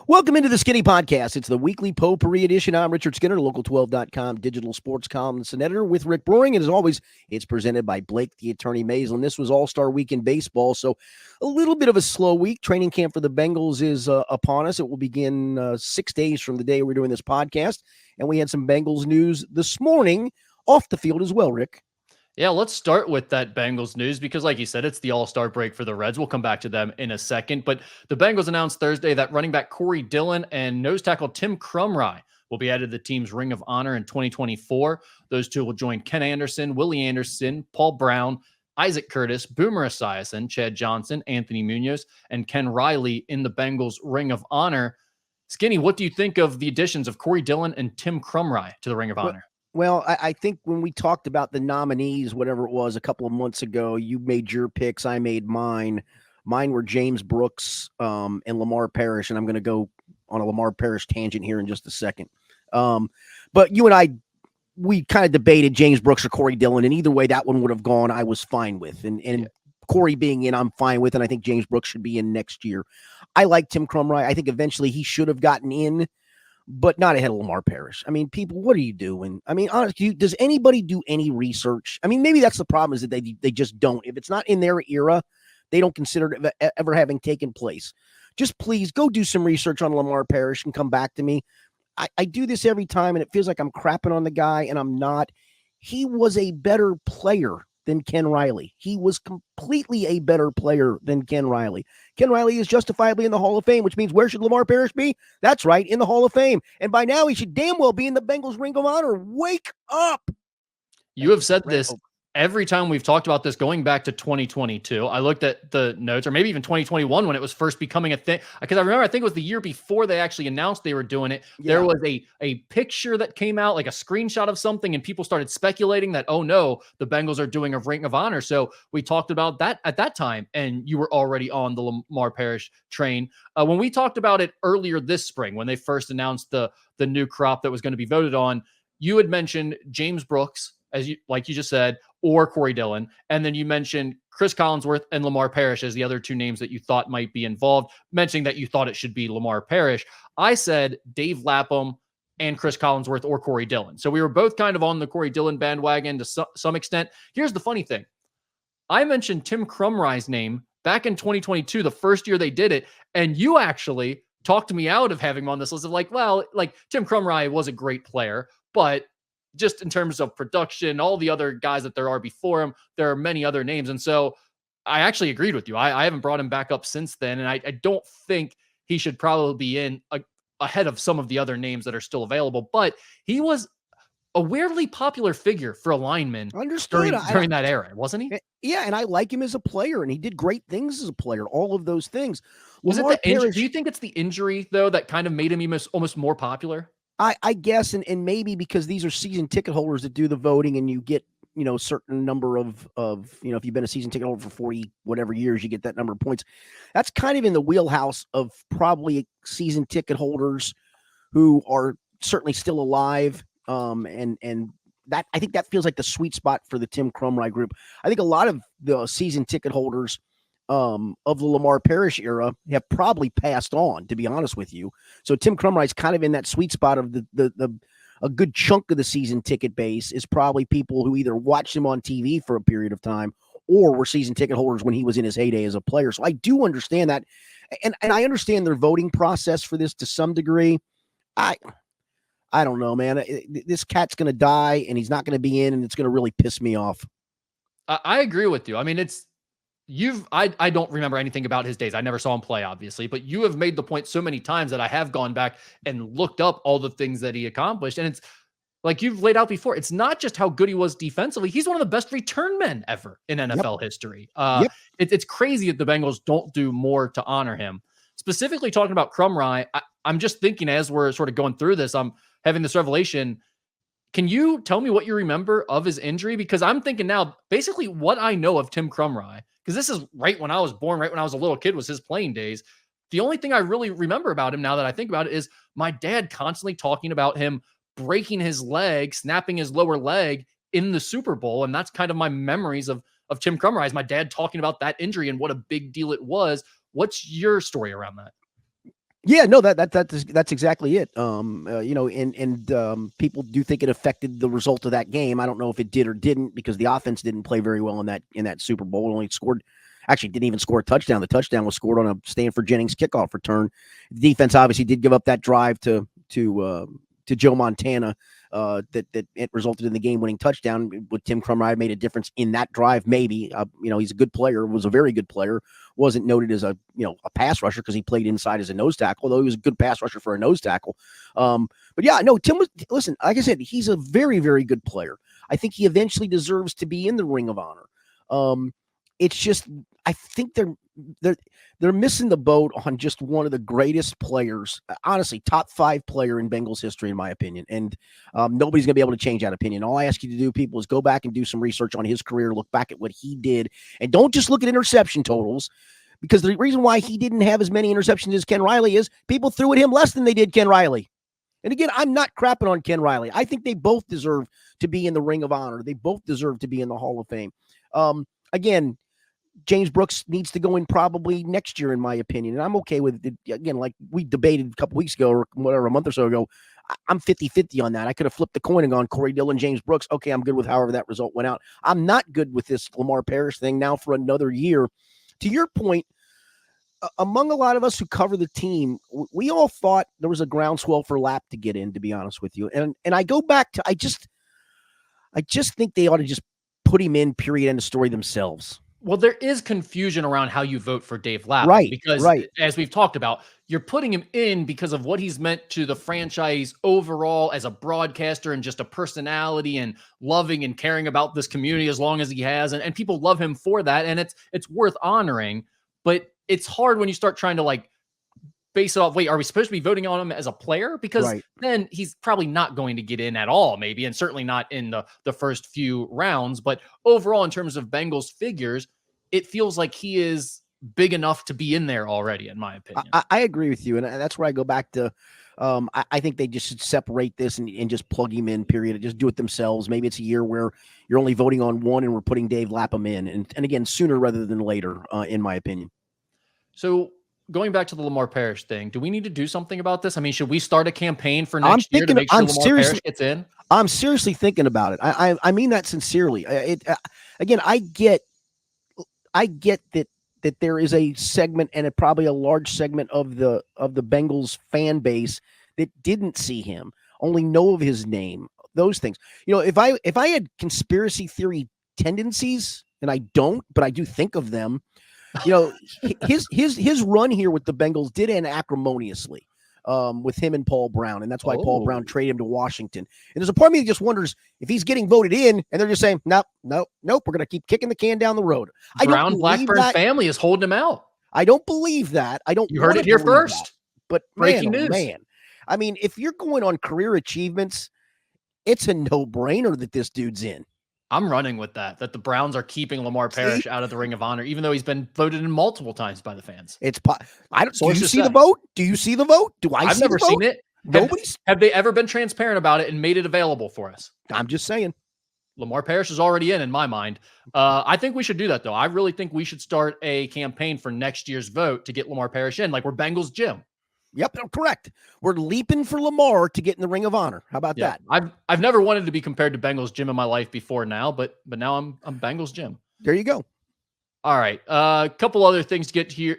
Welcome into the Skinny Podcast. It's the weekly potpourri edition. I'm Richard Skinner, local12.com digital sports columnist and editor with Rick Broering. And as always, it's presented by Blake, the attorney Maisel. This was All-Star Week in baseball, so a little bit of a slow week. Training camp for the Bengals is upon us. It will begin 6 days from the day we're doing this podcast. And we had some Bengals news this morning off the field as well, Rick. Yeah, let's start with that Bengals news because, like you said, it's the All-Star break for the Reds. We'll come back to them in a second. But the Bengals announced Thursday that running back Corey Dillon and nose tackle Tim Crry will be added to the team's Ring of Honor in 2024. Those two will join Ken Anderson, Willie Anderson, Paul Brown, Isaac Curtis, Boomer Esiason, Chad Johnson, Anthony Munoz, and Ken Riley in the Bengals Ring of Honor. Skinny, what do you think of the additions of Corey Dillon and Tim Crry to the Ring of Honor? Well, I think when we talked about the nominees, whatever it was, a couple of months ago, you made your picks. I made mine. Mine were James Brooks and Lamar Parish, and I'm going to go on a Lamar Parish tangent here in just a second. But you and I, we kind of debated James Brooks or Corey Dillon, and either way that one would have gone, I was fine with. And Corey being in, I'm fine with, and I think James Brooks should be in next year. I like Tim Crry. I think eventually he should have gotten in, but not ahead of Lamar Parish. I mean, people, what are you doing? I mean, honestly, does anybody do any research? I mean, maybe that's the problem, is that they just don't. If it's not in their era, they don't consider it ever having taken place. Just please go do some research on Lamar Parish and come back to me. I do this every time, and it feels like I'm crapping on the guy, and I'm not. He was a better player than Ken Riley. He was completely a better player than Ken Riley. Ken Riley is justifiably in the Hall of Fame, which means where should Lamar Parish be? That's right, in the Hall of Fame. And by now, he should damn well be in the Bengals Ring of Honor. Wake up! You have said this every time we've talked about this going back to 2022. I looked at the notes, or maybe even 2021 when it was first becoming a thing. Because I remember, I think it was the year before they actually announced they were doing it. Yeah. There was a picture that came out, like a screenshot of something, and people started speculating that, oh no, the Bengals are doing a Ring of Honor. So we talked about that at that time, and you were already on the Lamar Parish train. When we talked about it earlier this spring, when they first announced the new crop that was going to be voted on, you had mentioned James Brooks, like you just said, or Corey Dillon. And then you mentioned Chris Collinsworth and Lamar Parish as the other two names that you thought might be involved, mentioning that you thought it should be Lamar Parish. I said Dave Lapham and Chris Collinsworth or Corey Dillon. So we were both kind of on the Corey Dillon bandwagon to some extent. Here's the funny thing. I mentioned Tim Crry's name back in 2022, the first year they did it, and you actually talked me out of having him on this list of like, well, like Tim Crry was a great player, but just in terms of production, all the other guys that there are before him, there are many other names. And so I actually agreed with you. I haven't brought him back up since then. And I don't think he should probably be in ahead of some of the other names that are still available. But he was a weirdly popular figure for a lineman during that era, wasn't he? Yeah, and I like him as a player, and he did great things as a player, all of those things. Was it the injury? Do you think it's the injury, though, that kind of made him almost more popular? I guess, and maybe because these are season ticket holders that do the voting, and you get, a certain number of, if you've been a season ticket holder for 40 whatever years, you get that number of points. That's kind of in the wheelhouse of probably season ticket holders who are certainly still alive. And that, I think that feels like the sweet spot for the Tim Crry group. I think a lot of the season ticket holders of the Lamar Parish era have probably passed on, to be honest with you. So Tim Crry is kind of in that sweet spot of a good chunk of the season ticket base is probably people who either watched him on TV for a period of time or were season ticket holders when he was in his heyday as a player. So I do understand that. And I understand their voting process for this to some degree. I don't know, man. This cat's going to die and he's not going to be in, and it's going to really piss me off. I agree with you. I mean, I don't remember anything about his days. I never saw him play, obviously, but you have made the point so many times that I have gone back and looked up all the things that he accomplished. And it's like you've laid out before. It's not just how good he was defensively. He's one of the best return men ever in NFL history. It's crazy that the Bengals don't do more to honor him. Specifically talking about Crry, I'm just thinking as we're sort of going through this, I'm having this revelation. Can you tell me what you remember of his injury? Because I'm thinking now, basically what I know of Tim Crry, because this is right when I was born, right when I was a little kid, was his playing days. The only thing I really remember about him now that I think about it is my dad constantly talking about him breaking his leg, snapping his lower leg in the Super Bowl. And that's kind of my memories of Tim Crry, is my dad talking about that injury and what a big deal it was. What's your story around that? Yeah, no, that's exactly it. People do think it affected the result of that game. I don't know if it did or didn't, because the offense didn't play very well in that Super Bowl. It only scored, actually didn't even score a touchdown. The touchdown was scored on a Stanford Jennings kickoff return. The defense obviously did give up that drive to Joe Montana. That it resulted in the game-winning touchdown. With Tim Crry made a difference in that drive. Maybe he's a good player. Was a very good player. Wasn't noted as a pass rusher because he played inside as a nose tackle. Although he was a good pass rusher for a nose tackle. But yeah, no, Tim was. Listen, like I said, he's a very, very good player. I think he eventually deserves to be in the Ring of Honor. It's just I think they're missing the boat on just one of the greatest players, honestly, top 5 player in Bengals history, in my opinion. And nobody's going to be able to change that opinion. All I ask you to do, people, is go back and do some research on his career, look back at what he did, and don't just look at interception totals, because the reason why he didn't have as many interceptions as Ken Riley is people threw at him less than they did Ken Riley. And again, I'm not crapping on Ken Riley. I think they both deserve to be in the Ring of Honor. They both deserve to be in the Hall of Fame. Again, James Brooks needs to go in probably next year, in my opinion. And I'm okay with it. Again, like we debated a couple weeks ago or whatever, a month or so ago, I'm 50-50 on that. I could have flipped the coin and gone Corey Dillon, James Brooks. Okay, I'm good with however that result went out. I'm not good with this Lamar Parish thing now for another year. To your point, among a lot of us who cover the team, we all thought there was a groundswell for Lap to get in, to be honest with you. And I go back to, I just think they ought to just put him in, period, end of story themselves. Well, there is confusion around how you vote for Dave Lapham, right? Because as we've talked about, you're putting him in because of what he's meant to the franchise overall as a broadcaster and just a personality and loving and caring about this community as long as he has. And people love him for that. And it's worth honoring, but it's hard when you start trying to base it off, wait, are we supposed to be voting on him as a player? Because then he's probably not going to get in at all, maybe, and certainly not in the first few rounds. But overall, in terms of Bengals figures, it feels like he is big enough to be in there already, in my opinion. I agree with you. And that's where I go back to, I think they just should separate this and just plug him in, period. Just do it themselves. Maybe it's a year where you're only voting on one and we're putting Dave Lapham in. And again, sooner rather than later, in my opinion. So going back to the Lamar Parish thing, do we need to do something about this? I mean, should we start a campaign for next year to make sure Lamar Parish gets in? I'm seriously thinking about it. I mean that sincerely. Again, I get that there is a segment, and probably a large segment of the Bengals fan base that didn't see him, only know of his name, those things. If I had conspiracy theory tendencies, and I don't, but I do think of them. His run here with the Bengals did end acrimoniously with him and Paul Brown, and that's why Paul Brown traded him to Washington. And there's a part of me that just wonders if he's getting voted in, and they're just saying, nope, we're going to keep kicking the can down the road. Brown Blackburn family is holding him out. I don't believe that. You heard it here first. That. But breaking news. Man, I mean, if you're going on career achievements, it's a no-brainer that this dude's in. I'm running with that the Browns are keeping Lamar Parish out of the Ring of Honor, even though he's been voted in multiple times by the fans. Do you see the vote? Do you see the vote? I've never seen it. Have they ever been transparent about it and made it available for us? I'm just saying. Lamar Parish is already in my mind. I think we should do that, though. I really think we should start a campaign for next year's vote to get Lamar Parish in, like we're Bengals Jim. Yep, correct. We're leaping for Lamar to get in the Ring of Honor. How about that? I've never wanted to be compared to Bengals Jim in my life before now, but now I'm Bengals Jim. There you go. All right. A couple other things to get here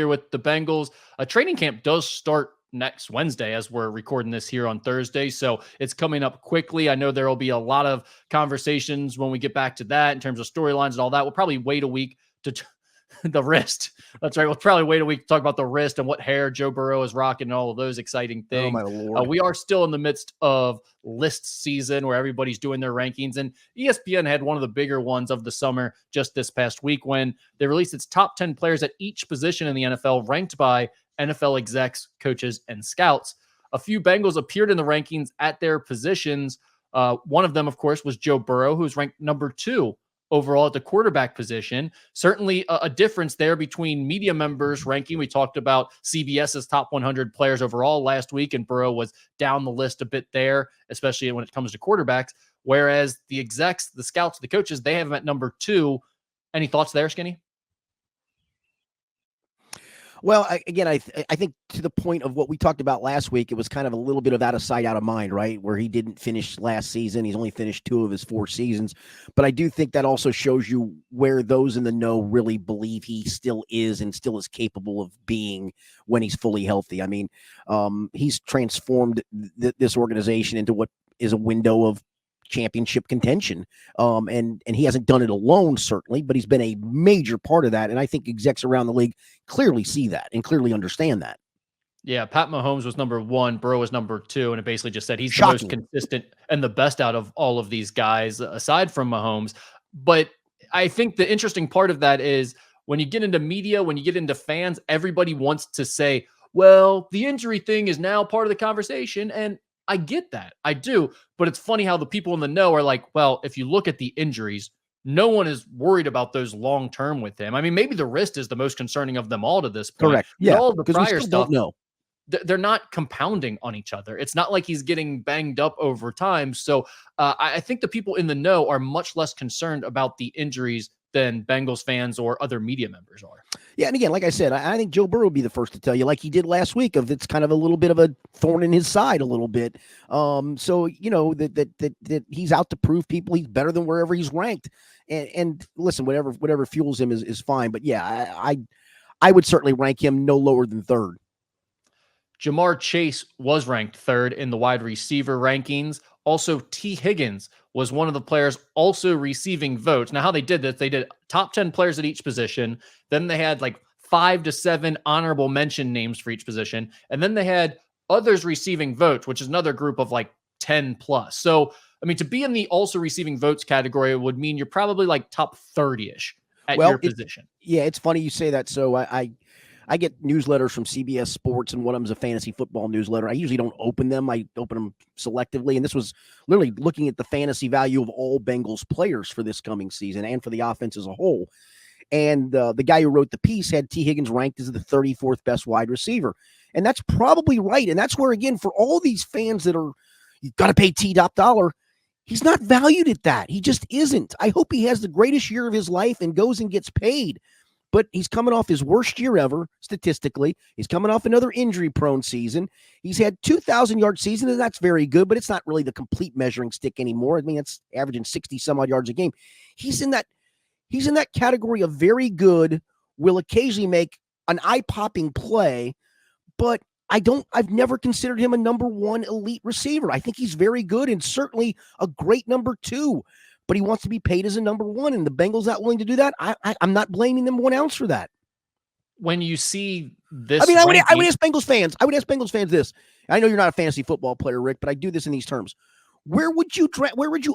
with the Bengals. Training camp does start next Wednesday as we're recording this here on Thursday. So it's coming up quickly. I know there will be a lot of conversations when we get back to that in terms of storylines and all that. We'll probably wait a week to the wrist. That's right. We'll probably wait a week to talk about the wrist and what hair Joe Burrow is rocking and all of those exciting things. Oh, my Lord. We are still in the midst of list season where everybody's doing their rankings, and ESPN had one of the bigger ones of the summer just this past week when they released its top 10 players at each position in the NFL ranked by NFL execs, coaches, and scouts. A few Bengals appeared in the rankings at their positions. One of them, of course, was Joe Burrow, who's ranked number 2 overall at the quarterback position. Certainly a difference there between media members ranking. We talked about CBS's top 100 players overall last week, and Burrow was down the list a bit there, especially when it comes to quarterbacks. Whereas the execs, the scouts, the coaches, they have him at number 2. Any thoughts there, Skinny? Well, I think to the point of what we talked about last week, it was kind of a little bit of out of sight, out of mind, right? Where he didn't finish last season. He's only finished 2 of his 4 seasons. But I do think that also shows you where those in the know really believe he still is and still is capable of being when he's fully healthy. I mean, he's transformed this organization into what is a window of championship contention. And he hasn't done it alone, certainly, but he's been a major part of that. And I think execs around the league clearly see that and clearly understand that. Yeah, Pat Mahomes was number 1, Burrow was number 2, and it basically just said he's Shocking. the most consistent and the best out of all of these guys, aside from Mahomes. But I think the interesting part of that is when you get into media, when you get into fans, everybody wants to say, well, the injury thing is now part of the conversation. And I get that. I do. But it's funny how the people in the know are like, well, if you look at the injuries, no one is worried about those long term with him. I mean, maybe the wrist is the most concerning of them all to this point. Correct. Yeah. All the prior stuff, no. They're not compounding on each other. It's not like he's getting banged up over time. So I think the people in the know are much less concerned about the injuries than Bengals fans or other media members are. Yeah, and again, like I said, I think Joe Burrow would be the first to tell you, like he did last week, of it's kind of a little bit of a thorn in his side a little bit. So you know that he's out to prove people he's better than wherever he's ranked. And listen, whatever fuels him is fine. But yeah, I would certainly rank him no lower than 3rd. Jamar Chase was ranked 3rd in the wide receiver rankings. Also, T. Higgins was one of the players also receiving votes. Now, how they did this, they did top 10 players at each position. Then they had like 5 to 7 honorable mention names for each position. And then they had others receiving votes, which is another group of like 10 plus. So, I mean, to be in the also receiving votes category would mean you're probably like top 30-ish at your position. Yeah, it's funny you say that. So I get newsletters from CBS Sports, and one of them is a fantasy football newsletter. I usually don't open them. I open them selectively. And this was literally looking at the fantasy value of all Bengals players for this coming season and for the offense as a whole. And the guy who wrote the piece had T. Higgins ranked as the 34th best wide receiver. And that's probably right. And that's where, again, for all these fans that are, you've got to pay T top dollar, he's not valued at that. He just isn't. I hope he has the greatest year of his life and goes and gets paid. But he's coming off his worst year ever, statistically. He's coming off another injury-prone season. He's had 2,000-yard season, and that's very good, but it's not really the complete measuring stick anymore. I mean, it's averaging 60-some-odd yards a game. He's in that category of very good, will occasionally make an eye-popping play, but I've never considered him a number 1 elite receiver. I think he's very good and certainly a great number 2. But he wants to be paid as a number 1, and the Bengals not willing to do that. I'm not blaming them 1 ounce for that. When you see this, I mean, I would ask Bengals fans. I would ask Bengals fans this. I know you're not a fantasy football player, Rick, but I do this in these terms. Where would you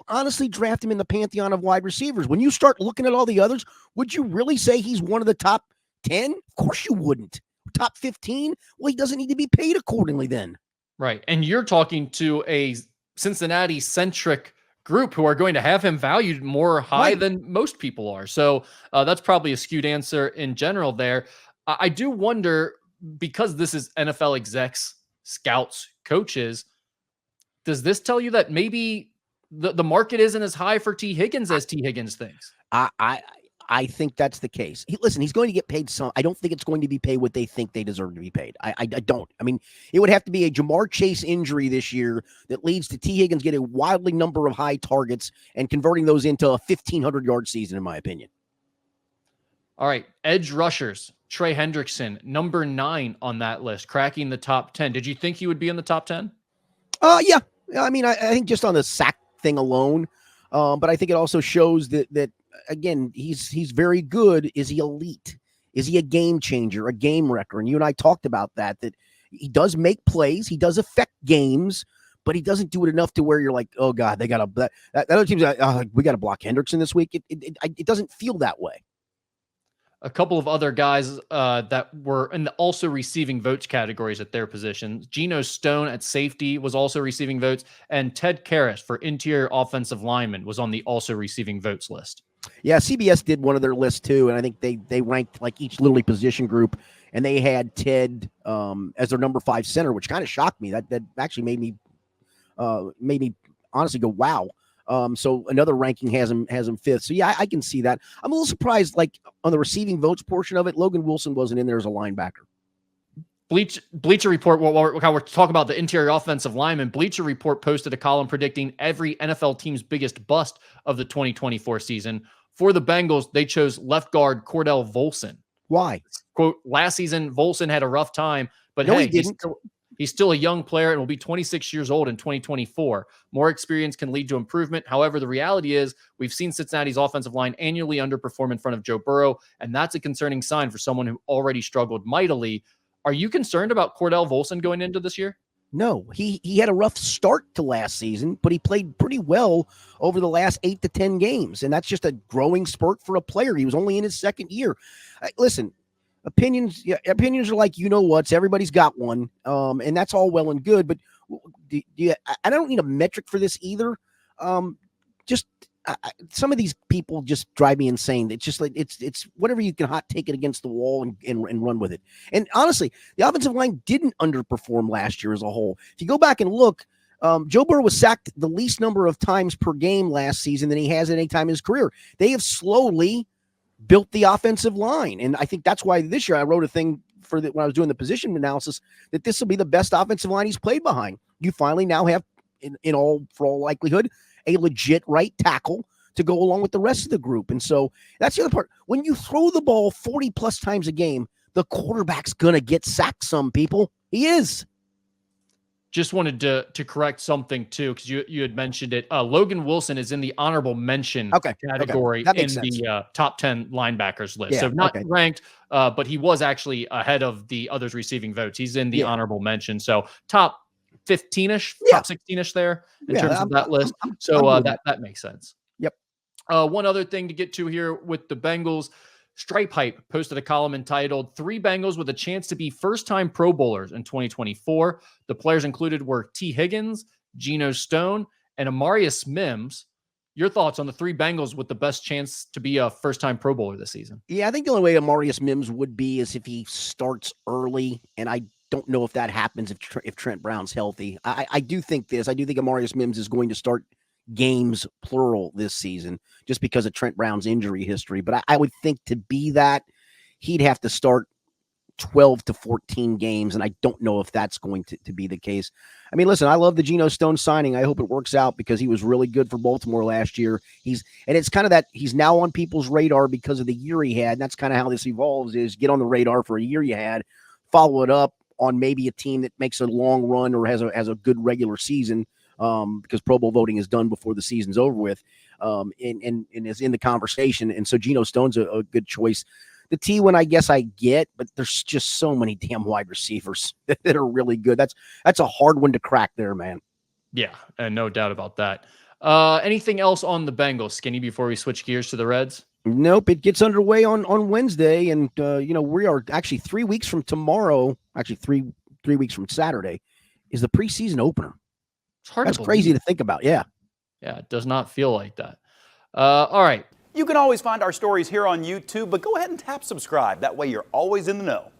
honestly draft him in the pantheon of wide receivers? When you start looking at all the others, would you really say he's one of the top 10? Of course you wouldn't. Top 15? Well, he doesn't need to be paid accordingly then. Right, and you're talking to a Cincinnati-centric group who are going to have him valued more high than most people are. So that's probably a skewed answer in general there. I do wonder, because this is NFL execs, scouts, coaches, does this tell you that maybe the market isn't as high for T. Higgins as T. Higgins thinks? I think that's the case. Listen, he's going to get paid some. I don't think it's going to be paid what they think they deserve to be paid. I don't. I mean, it would have to be a Jamar Chase injury this year that leads to T. Higgins getting a wildly number of high targets and converting those into a 1,500-yard season, in my opinion. All right, edge rushers. Trey Hendrickson, number 9 on that list, cracking the top 10. Did you think he would be in the top 10? Yeah. I mean, I think just on the sack thing alone, but I think it also shows that again, he's very good. Is he elite? Is he a game changer, a game wrecker? And you and I talked about that he does make plays. He does affect games, but he doesn't do it enough to where you're like, oh God, they got to, that other team's we got to block Hendrickson this week. It doesn't feel that way. A couple of other guys that were in the also receiving votes categories at their positions. Geno Stone at safety was also receiving votes, and Ted Karras for interior offensive lineman was on the also receiving votes list. Yeah, CBS did one of their lists too, and I think they ranked like each literally position group, and they had Ted as their number 5 center, which kind of shocked me. That actually made me honestly go, wow. So another ranking has him 5th. So yeah, I can see that. I'm a little surprised, like on the receiving votes portion of it, Logan Wilson wasn't in there as a linebacker. Bleacher Report, how we're talking about the interior offensive lineman, Bleacher Report posted a column predicting every NFL team's biggest bust of the 2024 season. For the Bengals, they chose left guard Cordell Volson. Why? Quote, last season, Volson had a rough time, but no, hey, he didn't. He's still a young player and will be 26 years old in 2024. More experience can lead to improvement. However, the reality is we've seen Cincinnati's offensive line annually underperform in front of Joe Burrow, and that's a concerning sign for someone who already struggled mightily. Are you concerned about Cordell Volson going into this year? No, he had a rough start to last season, but he played pretty well over the last 8 to 10 games, and that's just a growing spurt for a player. He was only in his second year. Listen, opinions are like, everybody's got one, and that's all well and good, but I don't need a metric for this either. Some of these people just drive me insane. It's just like it's whatever you can hot take it against the wall and run with it. And honestly, the offensive line didn't underperform last year as a whole. If you go back and look, Joe Burrow was sacked the least number of times per game last season than he has at any time in his career. They have slowly built the offensive line, and I think that's why this year I wrote a thing when I was doing the position analysis that this will be the best offensive line he's played behind. You finally now have, for all likelihood, a legit right tackle to go along with the rest of the group. And so that's the other part. When you throw the ball 40 plus times a game, the quarterback's going to get sacked, some people. He is. Just wanted to correct something too, because you had mentioned it. Logan Wilson is in the honorable mention category in the top 10 linebackers list. So not ranked, but he was actually ahead of the others receiving votes. He's in the honorable mention. So top 15-ish, top 16-ish there in terms of that list. That makes sense. Yep. One other thing to get to here with the Bengals, Stripe Hype posted a column entitled 3 Bengals with a chance to be first-time Pro Bowlers in 2024. The players included were T. Higgins, Geno Stone, and Amarius Mims. Your thoughts on the 3 Bengals with the best chance to be a first-time Pro Bowler this season? Yeah, I think the only way Amarius Mims would be is if he starts early, and I don't know if that happens if Trent Brown's healthy. I do think this. I do think Amarius Mims is going to start games, plural, this season just because of Trent Brown's injury history. But I would think to be that, he'd have to start 12 to 14 games, and I don't know if that's going to be the case. I mean, listen, I love the Geno Stone signing. I hope it works out because he was really good for Baltimore last year. It's kind of that he's now on people's radar because of the year he had, and that's kind of how this evolves, is get on the radar for a year you had, follow it up on maybe a team that makes a long run or has a good regular season, because Pro Bowl voting is done before the season's over with, and is in the conversation. And so Geno Stone's a good choice. The T one, I guess I get, but there's just so many damn wide receivers that are really good. That's a hard one to crack there, man. Yeah, and no doubt about that. Anything else on the Bengals, Skinny, before we switch gears to the Reds? Nope. It gets underway on Wednesday, and we are actually 3 weeks from tomorrow. Actually, three weeks from Saturday is the preseason opener. It's hard. That's crazy to think about. Yeah. Yeah, it does not feel like that. All right. You can always find our stories here on YouTube, but go ahead and tap subscribe. That way you're always in the know.